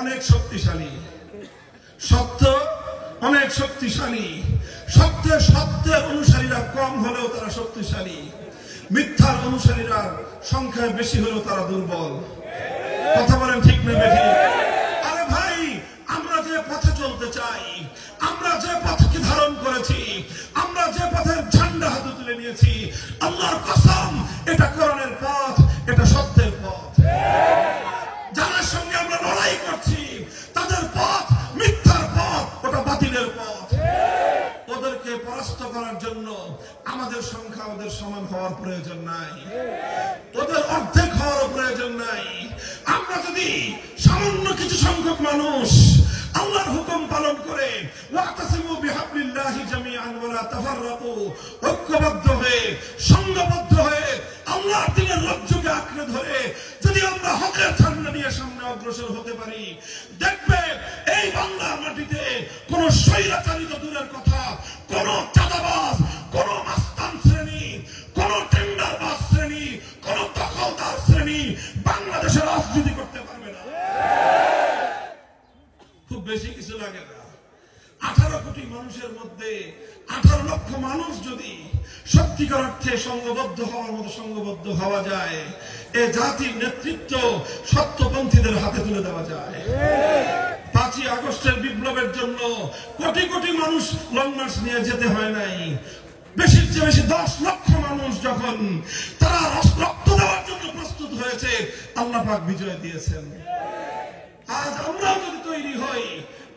অনেক শক্তিশালী, সত্য অনেক শক্তিশালী। সত্যের অনুসারীরা কম হলেও তারা শক্তিশালী, মিথ্যার অনুসারীরা সংখ্যায় বেশি হলেও তারা দুর্বল। কথা বলেন ঠিক না বেঠিক? আরে ভাই, আমরা যে পথে চলতে চাই, আমরা যে পথকে ধারণ করেছি, আমরা যে পথের ঝান্ডা হাতে তুলে নিয়েছি, আল্লাহর কসম এটা কোরআনের পথ, এটা সত্যের পথ। যাদের সঙ্গে আমরা লড়াই করছি তাদের পথ মিথ্যার পথ, ওটা বাতিলের পথ। ওদেরকে পরাস্ত করার জন্য আমাদের সংখ্যা ওদের সমান হওয়ার প্রয়োজন নাই, ওদের অর্ধেক হওয়ার প্রয়োজন নাই। আমরা যদি সামান্য কিছু সংখ্যক মানুষ আল্লাহর হুকুম পালন করে ওয়াতাসিমু বিহাবলিল্লাহি জামিআন ওয়া লা তাফাররাকু, ঐক্যবদ্ধ হয়ে সংঘবদ্ধ হয়ে আল্লাহর দ্বীনের রজ্জুকে আঁকড়ে ধরে যদি আমরা হকের ঝান্ডা নিয়ে সামনে অগ্রসর হতে পারি, দেখবে এই বাংলার মাটিতে কোন স্বৈরাচারী তো দূরের কথা, কোন চাঁদাবাজ, কোন মাস্তান শ্রেণী, কোন টেন্ডারবাজ শ্রেণী, কোন দখলদার শ্রেণী বাংলাদেশের রাজনীতি করতে পারবে না। খুব বেশি কিছু লাগে না। 18 কোটি মানুষের মধ্যে 18 লক্ষ মানুষ যদি সত্যিকার অর্থে সংঘবদ্ধ হওয়ার মতো সংঘবদ্ধ হওয়া যায়, এ জাতির নেতৃত্ব সত্যপন্থীদের হাতে তুলে দেওয়া যায়। 5ই আগস্টের বিপ্লবের জন্য কোটি কোটি মানুষ লং মার্চ নিয়ে যেতে হয় নাই। বেশির চেয়ে বেশি 10 লক্ষ মানুষ যখন তারা রক্ত দেওয়ার জন্য প্রস্তুত হয়েছে, আল্লাহ পাক বিজয় দিয়েছেন। আজ আমরাও যদি তৈরি হই,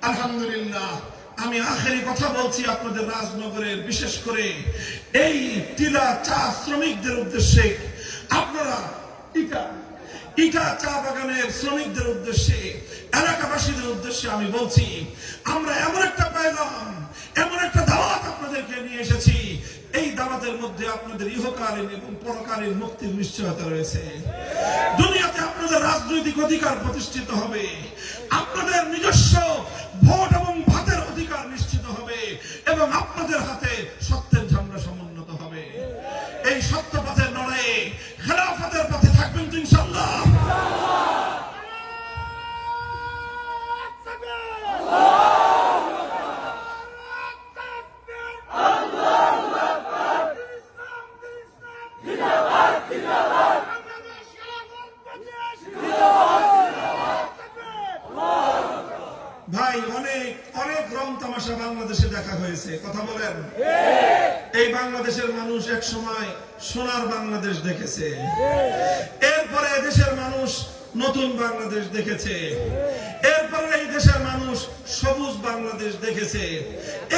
আলহামদুলিল্লাহ। আমি আখেরি কথা বলছি আপনাদের রাজনগরের, বিশেষ করে এই টিলা চা শ্রমিকদের উদ্দেশ্যে, আপনারা ইটা চা বাগানের শ্রমিকদের উদ্দেশ্যে, এলাকাবাসীদের উদ্দেশ্যে আমি বলছি, আমরা এমন একটা পেলাম, এমন একটা দাওয়াত আপনাদেরকে নিয়ে এসেছি। এই দাওয়াতের মধ্যে আপনাদের ইহকালীন এবং পরকালীন মুক্তির নিশ্চয়তা রয়েছে। দুনিয়াতে আপনাদের রাজনৈতিক অধিকার প্রতিষ্ঠিত হবে, আপনাদের নিজস্ব ভোট এবং ভাতের অধিকার নিশ্চিত হবে, এবং আপনাদের হাতে সত্যের ঝান্ডা সমুন্নত হবে। এই সত্য পথের লড়াইয়ে খেলাফতের পথে থাকবেন তো ইনশাআল্লাহ? ভাই, অনেক অনেক রং তামাশা বাংলাদেশে দেখা হয়েছে। কথা বলেন। এই বাংলাদেশের মানুষ এক সময় সোনার বাংলাদেশ দেখেছে, এরপরে দেশের মানুষ নতুন বাংলাদেশ দেখেছে, এরপরে এই দেশের মানুষ সবুজ বাংলাদেশ দেখেছে,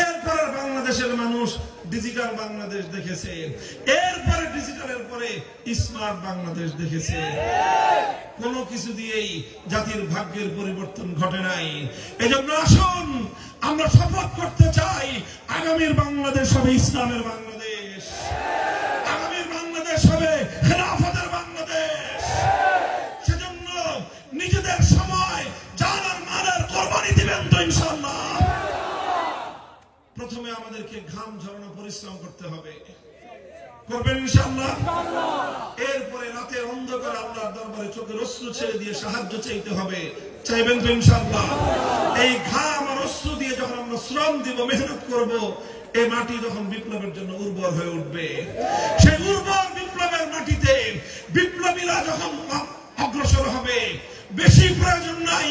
এরপরে বাংলাদেশের মানুষ ডিজিটাল বাংলাদেশ দেখেছে, এরপরে ডিজিটালের পরে স্মার্ট বাংলাদেশ দেখেছে। কোনো কিছু দিয়েই জাতির ভাগ্যের পরিবর্তন ঘটে নাই। এজন্য আসুন আমরা শপথ করতে চাই, আগামীর বাংলাদেশ হবে ইসলামের বাংলাদেশ, আগামীর বাংলাদেশ হবে খেলাফতের বাংলাদেশ। সেজন্য নিজেদের সময় জান আর মালের কোরবানি দিবেন তো ইনশাআল্লাহ? প্রথমে আমাদেরকে ঘাম ঝরানো পরিশ্রম করতে হবে, করবেন ইনশাআল্লাহ? এরপরে রাতের অন্ধকার আল্লাহর দরবারে চোখের অশ্রু ছেড়ে দিয়ে সাহায্য চাইতে হবে, চাইবেন তো ইনশাআল্লাহ? এই ঘাম আর অশ্রু দিয়ে যখন আমরা শ্রম দিব, মেহনত করব, এই মাটি যখন বিপ্লবের জন্য উর্বর হয়ে উঠবে, সেই উর্বর বিপ্লবের মাটিতে বিপ্লবীরা যখন অগ্রসর হবে, বেশি প্রয়োজন নাই